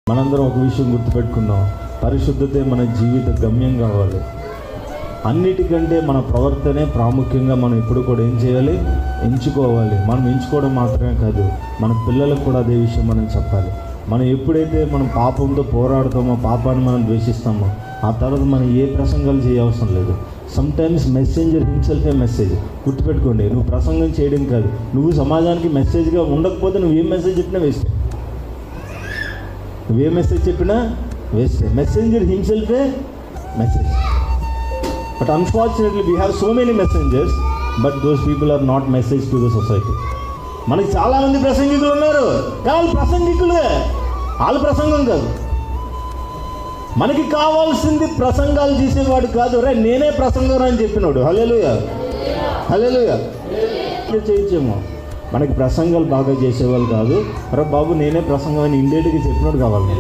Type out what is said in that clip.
మనందరం ఒక విషయం గుర్తుపెట్టుకుందాం, పరిశుద్ధతే మన జీవిత గమ్యం కావాలి. అన్నిటికంటే మన ప్రవర్తనే ప్రాముఖ్యంగా మనం ఇప్పుడు కూడా ఏం చేయాలి, ఎంచుకోవాలి. మనం ఎంచుకోవడం మాత్రమే కాదు, మన పిల్లలకు కూడా అదే విషయం మనం చెప్పాలి. మనం ఎప్పుడైతే మనం పాపంతో పోరాడుతామో, పాపాన్ని మనం ద్వేషిస్తామో, ఆ తర్వాత మనం ఏ ప్రసంగాలు చేయవసరం లేదు. సమ్టైమ్స్ మెసెంజర్ హిమ్సెల్ఫే మెసేజ్. గుర్తుపెట్టుకోండి, నువ్వు ప్రసంగం చేయడం కాదు, నువ్వు సమాజానికి మెసేజ్గా ఉండకపోతే నువ్వేం మెసేజ్ చెప్పినా వేస్తే, నువ్వే మెసేజ్ చెప్పినా వేస్తే. మెసెంజర్ హిమ్సెల్ఫే message. But unfortunately we have so many messengers, but those people are not message to the society. మనకి చాలామంది ప్రసంగికులు ఉన్నారు, కానీ వాళ్ళు ప్రసంగికులే, వాళ్ళు ప్రసంగం కాదు. మనకి కావాల్సింది ప్రసంగాలు చేసేవాడు కాదు, రే నేనే ప్రసంగం అని చెప్పినాడు. హల్లెలూయా, హల్లెలూయా. చేయొచ్చేమో, మనకి ప్రసంగాలు బాగా చేసేవాళ్ళు కాదు, రే బాబు నేనే ప్రసంగం అని ఇండేటిగా చెప్పినాడు కావాలి.